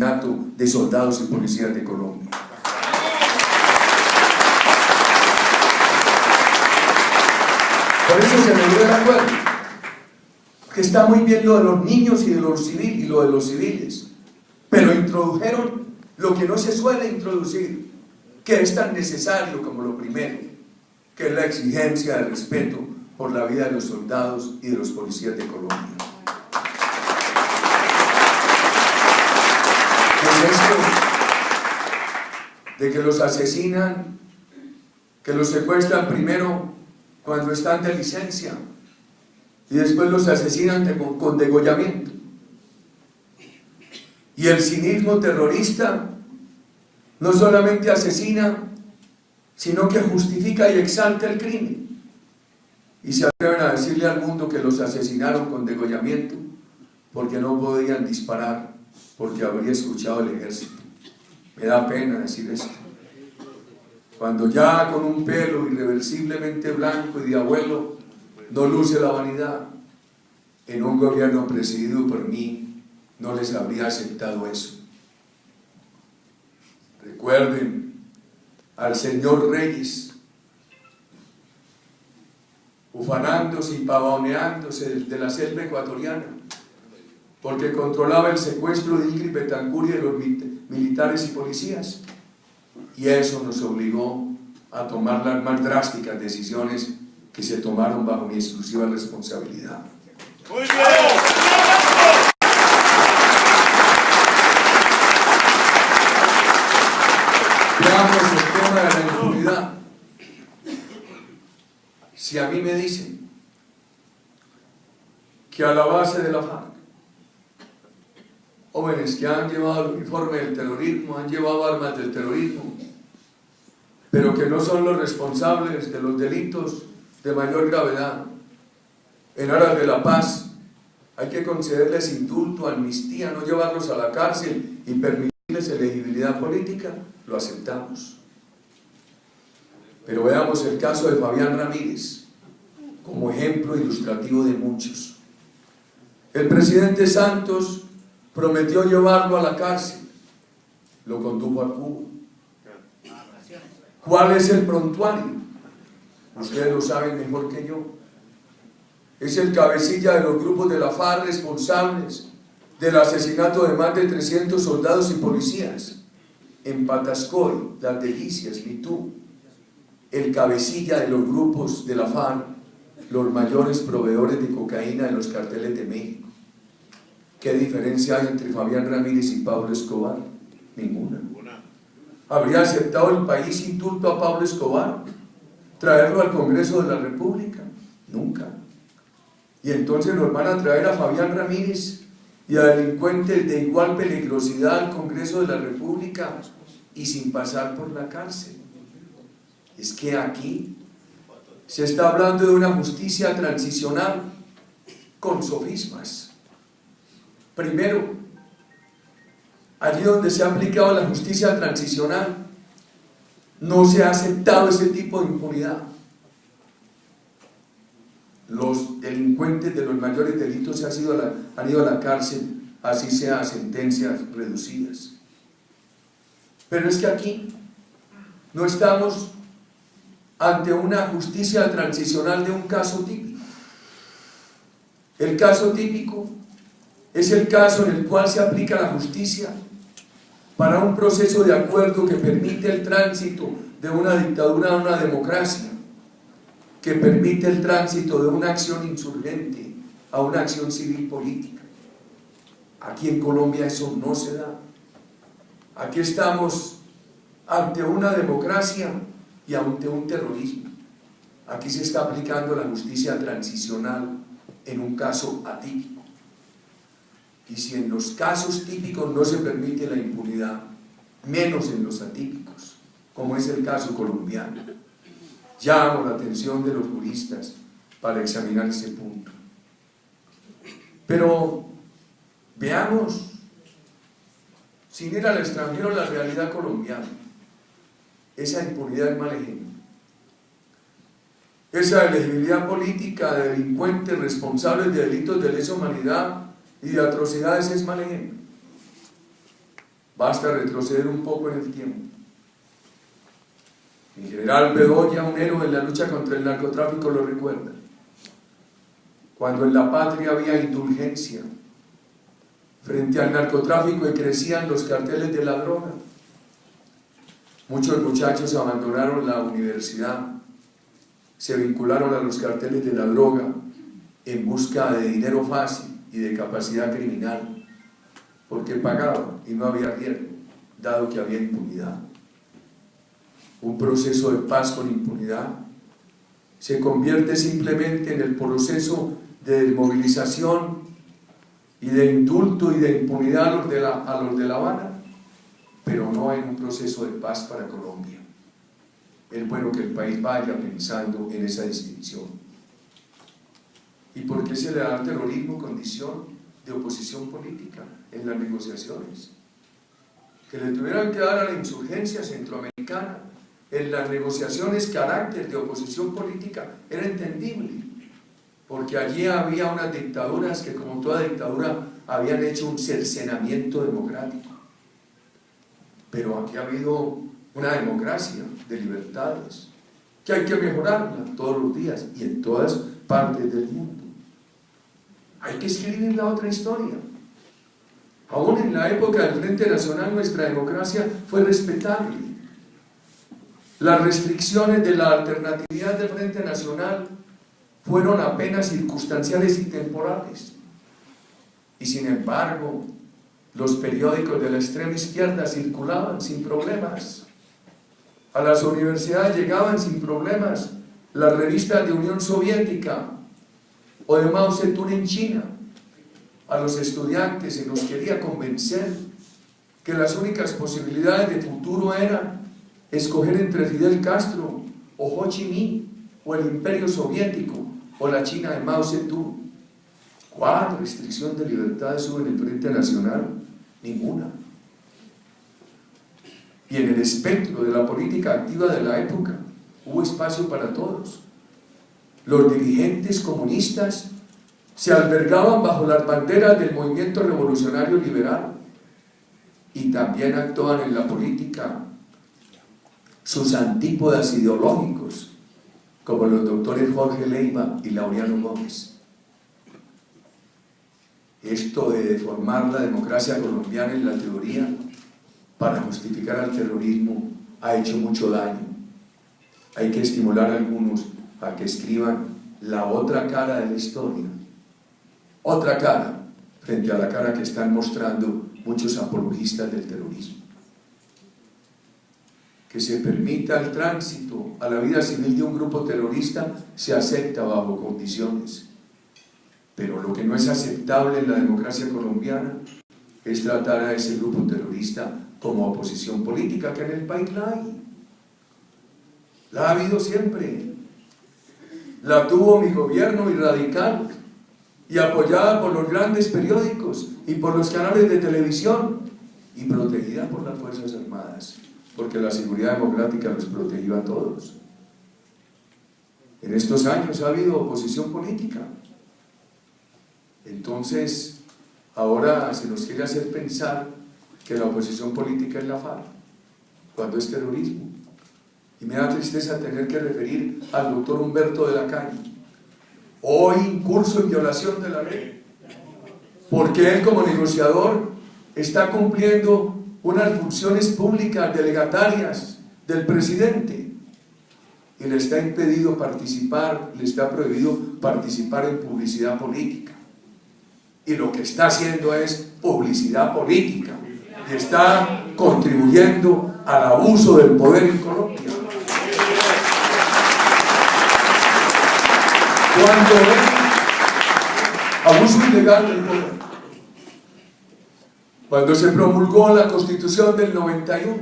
asesinato de soldados y policías de Colombia. Por eso se me dio el acuerdo, que está muy bien lo de los niños y de los civiles y lo de los civiles, pero introdujeron lo que no se suele introducir, que es tan necesario como lo primero, que es la exigencia de respeto por la vida de los soldados y de los policías de Colombia. Es esto de que los asesinan, que los secuestran primero cuando están de licencia y después los asesinan con degollamiento. Y el cinismo terrorista no solamente asesina, sino que justifica y exalta el crimen. Y se atreven a decirle al mundo que los asesinaron con degollamiento porque no podían disparar, porque habría escuchado el ejército. Me da pena decir esto. Cuando ya con un pelo irreversiblemente blanco y de abuelo no luce la vanidad, en un gobierno presidido por mí no les habría aceptado eso. Recuerden al señor Reyes ufanándose y pavoneándose de la selva ecuatoriana porque controlaba el secuestro de Ingrid Betancourt y de los militares y policías, y eso nos obligó a tomar las más drásticas decisiones que se tomaron bajo mi exclusiva responsabilidad. Muy bien. Veamos el tema de la impunidad. Si a mí me dicen que a la base de la FARC, jóvenes que han llevado el uniforme del terrorismo, han llevado armas del terrorismo, pero que no son los responsables de los delitos de mayor gravedad, en aras de la paz, hay que concederles indulto, amnistía, no llevarlos a la cárcel y permitirles elegibilidad política, lo aceptamos. Pero veamos el caso de Fabián Ramírez, como ejemplo ilustrativo de muchos. El presidente Santos prometió llevarlo a la cárcel, lo condujo a Cuba. ¿Cuál es el prontuario? Ustedes lo saben mejor que yo. Es el cabecilla de los grupos de la FARC responsables del asesinato de más de 300 soldados y policías en Patascoy, Las Delicias, Mitú. El cabecilla de los grupos de la FARC, los mayores proveedores de cocaína de los carteles de México. ¿Qué diferencia hay entre Fabián Ramírez y Pablo Escobar? Ninguna. ¿Habría aceptado el país indulto a Pablo Escobar? ¿Traerlo al Congreso de la República? Nunca. Y entonces nos van a traer a Fabián Ramírez y a delincuentes de igual peligrosidad al Congreso de la República y sin pasar por la cárcel. Es que aquí se está hablando de una justicia transicional con sofismas. Primero, allí donde se ha aplicado la justicia transicional, no se ha aceptado ese tipo de impunidad. Los delincuentes de los mayores delitos han ido a la cárcel, así sea a sentencias reducidas. Pero es que aquí no estamos ante una justicia transicional de un caso típico. El caso típico es el caso en el cual se aplica la justicia para un proceso de acuerdo que permite el tránsito de una dictadura a una democracia, que permite el tránsito de una acción insurgente a una acción civil política. Aquí en Colombia eso no se da. Aquí estamos ante una democracia y ante un terrorismo. Aquí se está aplicando la justicia transicional en un caso atípico. Y si en los casos típicos no se permite la impunidad, menos en los atípicos, como es el caso colombiano. Llamo la atención de los juristas para examinar ese punto. Pero veamos, sin ir al extranjero, la realidad colombiana. Esa impunidad es mal ejemplo. Esa elegibilidad política de delincuentes responsables de delitos de lesa humanidad y de atrocidades es mal ejemplo. Basta retroceder un poco en el tiempo. El general Bedoya, un héroe en la lucha contra el narcotráfico, lo recuerda. Cuando en la patria había indulgencia frente al narcotráfico y crecían los carteles de la droga, muchos muchachos abandonaron la universidad, se vincularon a los carteles de la droga en busca de dinero fácil y de capacidad criminal, porque pagaban y no había riesgo, dado que había impunidad. Un proceso de paz con impunidad se convierte simplemente en el proceso de desmovilización y de indulto y de impunidad a los de La Habana, pero no en un proceso de paz para Colombia. Es bueno que el país vaya pensando en esa distinción. ¿Y por qué se le da al terrorismo condición de oposición política en las negociaciones? Que le tuvieran que dar a la insurgencia centroamericana en las negociaciones carácter de oposición política era entendible, porque allí había unas dictaduras que, como toda dictadura, habían hecho un cercenamiento democrático. Pero aquí ha habido una democracia de libertades que hay que mejorarla todos los días y en todas partes del mundo. Hay que escribir la otra historia. Aún en la época del Frente Nacional nuestra democracia fue respetable. Las restricciones de la alternatividad del Frente Nacional fueron apenas circunstanciales y temporales. Y sin embargo, los periódicos de la extrema izquierda circulaban sin problemas. A las universidades llegaban sin problemas las revistas de Unión Soviética o de Mao Zedong en China. A los estudiantes se nos quería convencer que las únicas posibilidades de futuro eran escoger entre Fidel Castro o Ho Chi Minh o el Imperio Soviético o la China de Mao Zedong. ¿Cuál restricción de libertades hubo en el Frente Nacional? Ninguna. Y en el espectro de la política activa de la época hubo espacio para todos. Los dirigentes comunistas se albergaban bajo las banderas del movimiento revolucionario liberal y también actuaban en la política sus antípodas ideológicos, como los doctores Jorge Leiva y Laureano Gómez. Esto de deformar la democracia colombiana en la teoría para justificar al terrorismo ha hecho mucho daño. Hay que estimular a algunos a que escriban la otra cara de la historia, otra cara frente a la cara que están mostrando muchos apologistas del terrorismo. Que se permita el tránsito a la vida civil de un grupo terrorista se acepta bajo condiciones, pero lo que no es aceptable en la democracia colombiana es tratar a ese grupo terrorista como oposición política, que en el país la hay. La ha habido siempre. La tuvo mi gobierno y radical, y apoyada por los grandes periódicos y por los canales de televisión, y protegida por las Fuerzas Armadas, porque la seguridad democrática los protegió a todos. En estos años ha habido oposición política. Entonces, ahora se nos quiere hacer pensar que la oposición política es la FARC, cuando es terrorismo. Y me da tristeza tener que referir al doctor Humberto de la Calle, hoy incurso en violación de la ley, porque él como negociador está cumpliendo unas funciones públicas delegatarias del presidente y le está impedido participar, le está prohibido participar en publicidad política. Y lo que está haciendo es publicidad política y está contribuyendo al abuso del poder en Colombia. Cuando abuso ilegal del poder. Cuando se promulgó la Constitución del 91,